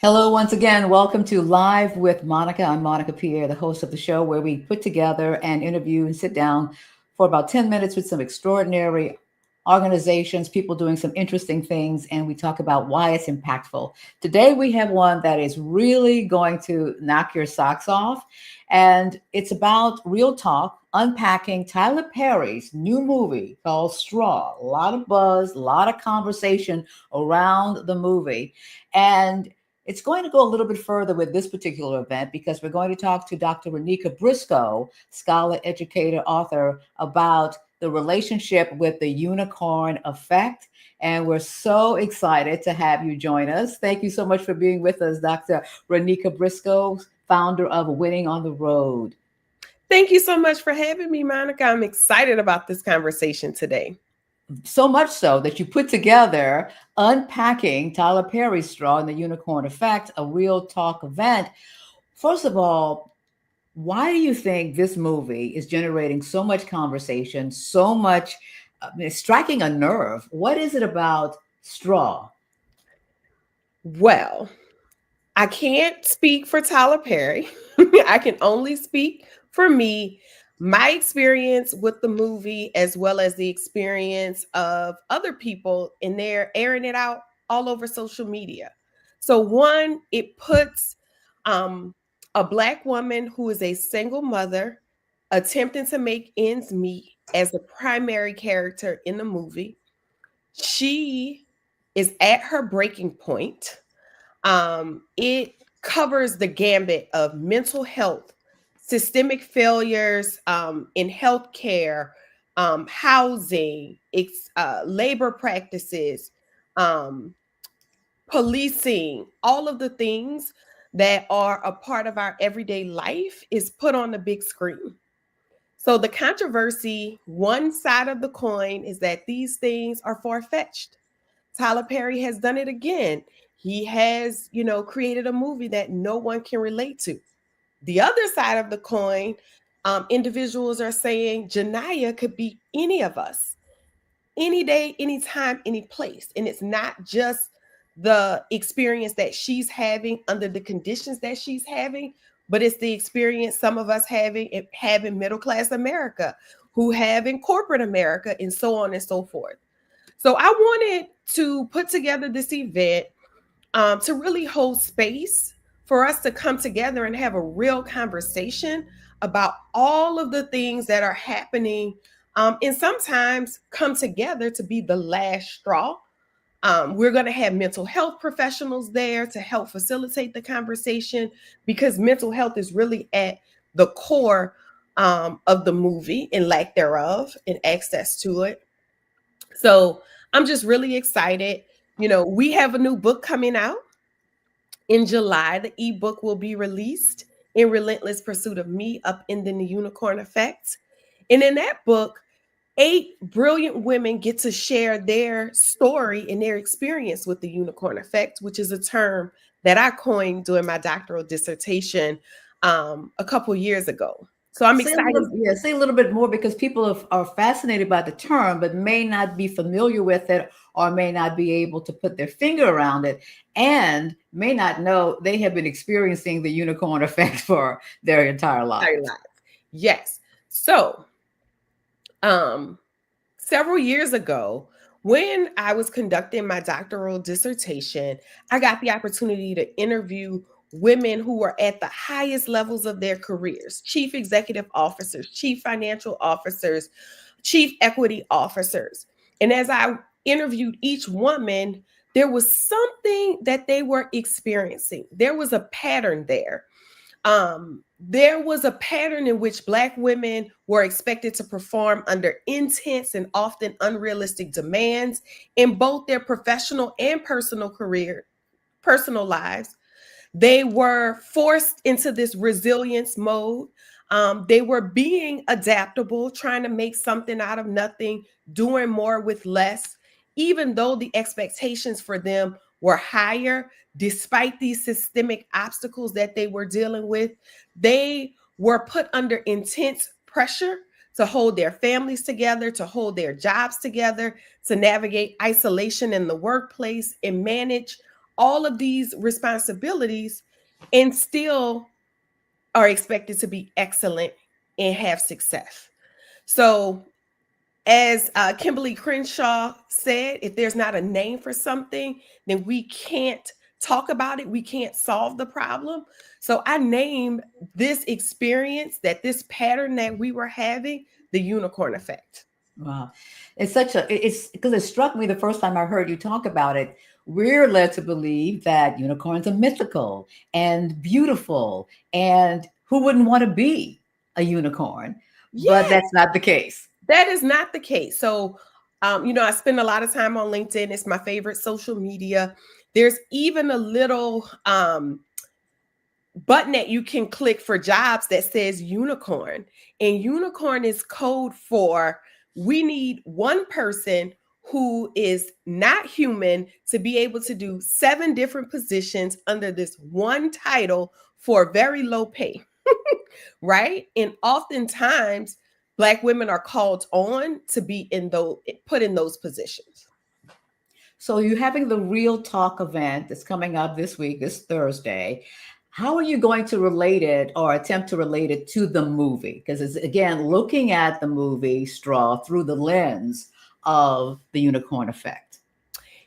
Hello, once again. Welcome to Live with Monica. I'm Monica Pierre, the host of the show, where we put together and interview and sit down for about 10 minutes with some extraordinary organizations, people doing some interesting things, and we talk about why it's impactful. Today, we have one that is really going to knock your socks off, and it's about real talk, unpacking Tyler Perry's new movie called Straw. A lot of buzz, a lot of conversation around the movie. And it's going to go a little bit further with this particular event because we're going to talk to Dr. Ronicka Briscoe, scholar, educator, author, about the relationship with the unicorn effect. And we're so excited to have you join us. Thank you so much for being with us, Dr. Ronicka Briscoe, founder of Winning on the Road. Thank you so much for having me, Monica. I'm excited about this conversation today. So much so that you put together Unpacking Tyler Perry's Straw and the Unicorn Effect, a real talk event. First of all, why do you think this movie is generating so much conversation, so much striking a nerve? What is it about Straw? Well, I can't speak for Tyler Perry. I can only speak for me, my experience with the movie, as well as the experience of other people, and they're airing it out all over social media. So, one, it puts um, a Black woman who is a single mother attempting to make ends meet as the primary character in the movie. She is at her breaking point. It covers the gambit of mental health, systemic failures in healthcare, housing, labor practices, um, policing, all of the things that are a part of our everyday life is put on the big screen. So the controversy, one side of the coin is that these things are far-fetched. Tyler Perry has done it again. He has, created a movie that no one can relate to. The other side of the coin, individuals are saying Janiyah could be any of us, any day, anytime, any place. And it's not just the experience that she's having under the conditions that she's having, but it's the experience some of us have in middle class America, who have in corporate America, and so on and so forth. So I wanted to put together this event to really hold space for us to come together and have a real conversation about all of the things that are happening, and sometimes come together to be the last straw. We're going to have mental health professionals there to help facilitate the conversation, because mental health is really at the core of the movie and lack thereof and access to it. So I'm just really excited. We have a new book coming out in July. The ebook will be released, In Relentless Pursuit of Me, Upending the Unicorn Effect. And in that book, 8 brilliant women get to share their story and their experience with the unicorn effect, which is a term that I coined during my doctoral dissertation a couple years ago. So I'm excited. Say a little bit more because people are fascinated by the term, but may not be familiar with it or may not be able to put their finger around it and may not know they have been experiencing the unicorn effect for their entire lives. Yes. So, several years ago, when I was conducting my doctoral dissertation, I got the opportunity to interview women who were at the highest levels of their careers: chief executive officers, chief financial officers, chief equity officers. And as I interviewed each woman, there was something that they were experiencing. There was a pattern there. There was a pattern in which Black women were expected to perform under intense and often unrealistic demands in both their professional and personal lives. They were forced into this resilience mode. They were being adaptable, trying to make something out of nothing, doing more with less, even though the expectations for them were higher. Despite these systemic obstacles that they were dealing with, they were put under intense pressure to hold their families together, to hold their jobs together, to navigate isolation in the workplace and manage all of these responsibilities and still are expected to be excellent and have success. So, as Kimberly Crenshaw said, if there's not a name for something, then we can't talk about it. We can't solve the problem. So I named this experience, that this pattern that we were having, the unicorn effect. Wow. It's because it struck me the first time I heard you talk about it. We're led to believe that unicorns are mythical and beautiful, and who wouldn't want to be a unicorn? But Yeah, that's not the case. that is not the case. So, I spend a lot of time on LinkedIn. It's my favorite social media. There's even a little button that you can click for jobs that says unicorn. And unicorn is code for, we need one person who is not human to be able to do 7 different positions under this one title for very low pay. Right? And oftentimes Black women are called on to be in those, put in those positions. So you're having the Real Talk event that's coming up this week, this Thursday. How are you going to relate it or attempt to relate it to the movie? Because it's again looking at the movie Straw through the lens of the unicorn effect.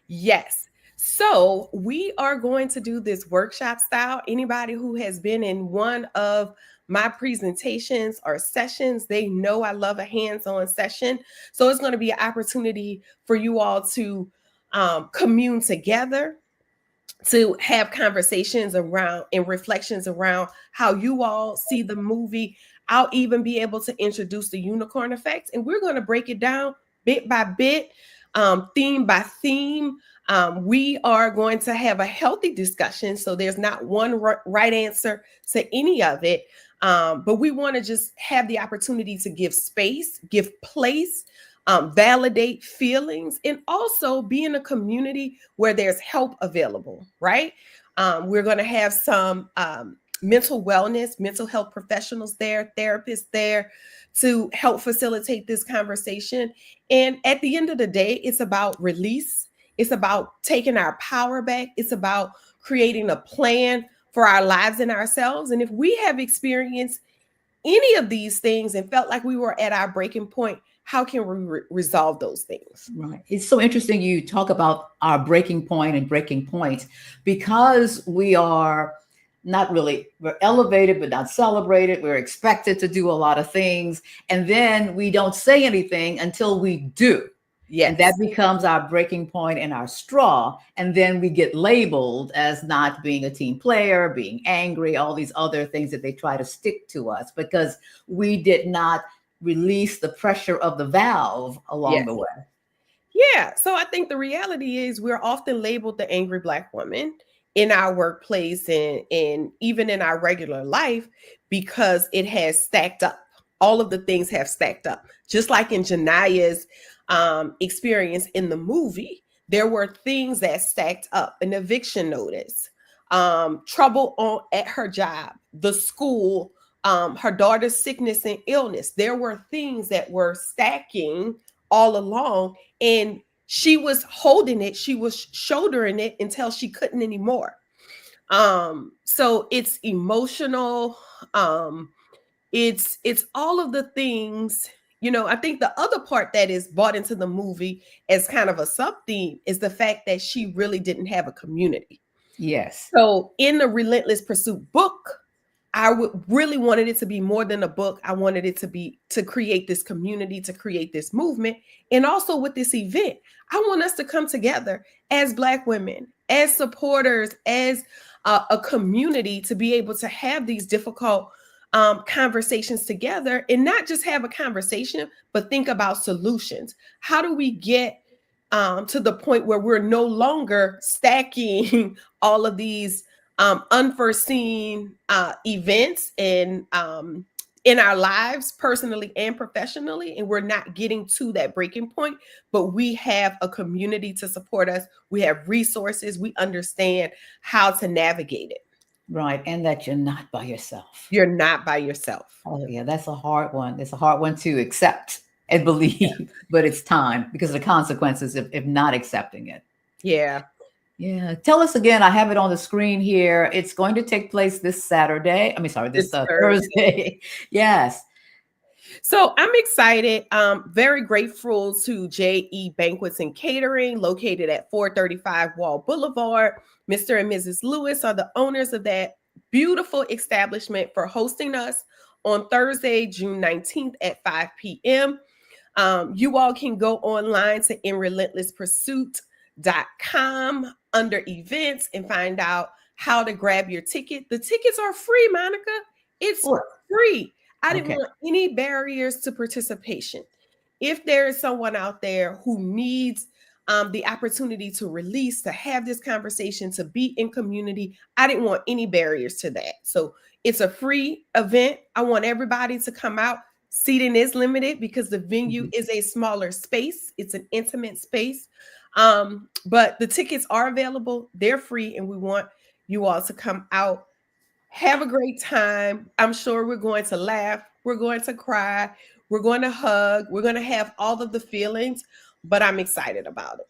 Yes. So we are going to do this workshop style. Anybody who has been in one of my presentations or sessions, they know I love a hands-on session. So it's going to be an opportunity for you all to commune together, to have conversations around and reflections around how you all see the movie. I'll even be able to introduce the unicorn effect, and we're going to break it down bit by bit, theme by theme. We are going to have a healthy discussion, so there's not one right answer to any of it. But we want to just have the opportunity to give space, give place, validate feelings, and also be in a community where there's help available, right? We're going to have some mental wellness, mental health professionals there, therapists there to help facilitate this conversation. And at the end of the day, it's about release. It's about taking our power back. It's about creating a plan for our lives and ourselves. And if we have experienced any of these things and felt like we were at our breaking point, how can we resolve those things? Right. It's so interesting you talk about our breaking point and breaking points because we are not really, we're elevated, but not celebrated. We're expected to do a lot of things. And then we don't say anything until we do. And that Yes. becomes our breaking point and our straw. And then we get labeled as not being a team player, being angry, all these other things that they try to stick to us because we did not release the pressure of the valve along Yes. the way. Yeah. So I think the reality is we're often labeled the angry Black woman in our workplace and even in our regular life because it has stacked up. All of the things have stacked up. Just like in Jania's experience in the movie, there were things that stacked up: an eviction notice, trouble at her job, the school, her daughter's sickness and illness. There were things that were stacking all along, and she was holding it, she was shouldering it until she couldn't anymore. So it's emotional, it's all of the things. I think the other part that is brought into the movie as kind of a sub theme is the fact that she really didn't have a community. Yes. So in the Relentless Pursuit book, I really wanted it to be more than a book. I wanted it to be, to create this community, to create this movement. And also with this event, I want us to come together as Black women, as supporters, as a community, to be able to have these difficult conversations together, and not just have a conversation, but think about solutions. How do we get to the point where we're no longer stacking all of these unforeseen events and in our lives, personally and professionally, and we're not getting to that breaking point, but we have a community to support us. We have resources. We understand how to navigate it. Right. And that you're not by yourself. You're not by yourself. Oh, yeah. That's a hard one. It's a hard one to accept and believe, but it's time because of the consequences if not accepting it. Yeah. Yeah. Tell us again. I have it on the screen here. It's going to take place this Saturday. I mean, sorry, this This Thursday. Thursday. Yes. So I'm excited. Very grateful to JE Banquets and Catering, located at 435 Wall Boulevard. Mr. and Mrs. Lewis are the owners of that beautiful establishment for hosting us on Thursday, June 19th at 5 p.m. You all can go online to inrelentlesspursuit.com under events and find out how to grab your ticket. The tickets are free, Monica. It's Sure. free. I didn't Okay. want any barriers to participation. If there is someone out there who needs the opportunity to release, to have this conversation, to be in community, I didn't want any barriers to that. So it's a free event. I want everybody to come out. Seating is limited because the venue Mhm. is a smaller space. It's an intimate space. But the tickets are available. They're free, and we want you all to come out, have a great time. I'm sure we're going to laugh. We're going to cry. We're going to hug. We're going to have all of the feelings, but I'm excited about it.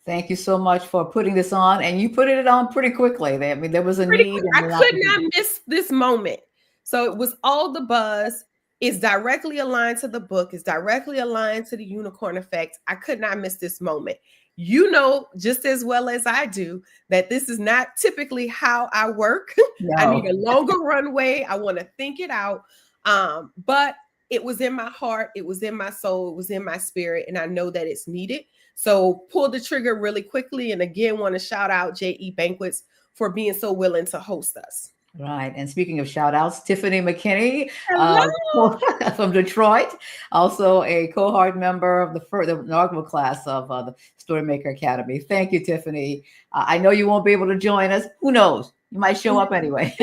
Thank you so much for putting this on, and you put it on pretty quickly. I mean, there was a Pretty need quick. and I an could opportunity. not miss this moment. So it was all the buzz. It's directly aligned to the book. It's directly aligned to the unicorn effect. I could not miss this moment. You know, just as well as I do, that this is not typically how I work. I need No. a longer runway. I want to think it out. But it was in my heart. It was in my soul. It was in my spirit. And I know that it's needed. So pull the trigger really quickly. And again, want to shout out JE Banquets for being so willing to host us. Right. And speaking of shout outs, Tiffany McKinney Hello. from Detroit, also a cohort member of the inaugural class of the Storymaker Academy. Thank you, Tiffany. I know you won't be able to join us. Who knows? You might show up anyway.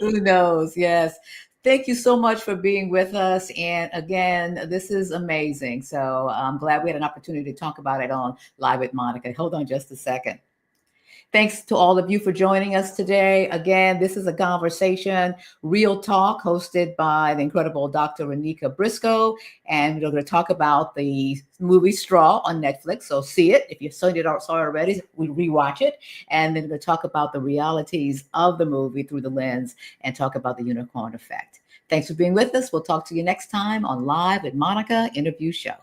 Who knows? Yes. Thank you so much for being with us. And again, this is amazing. So I'm glad we had an opportunity to talk about it on Live with Monica. Hold on just a second. Thanks to all of you for joining us today. Again, this is a conversation, real talk, hosted by the incredible Dr. Ronicka Briscoe. And we're going to talk about the movie Straw on Netflix. So see it. If you saw it already, we rewatch it. And then we're going to talk about the realities of the movie through the lens and talk about the unicorn effect. Thanks for being with us. We'll talk to you next time on Live with Monica Interview Show.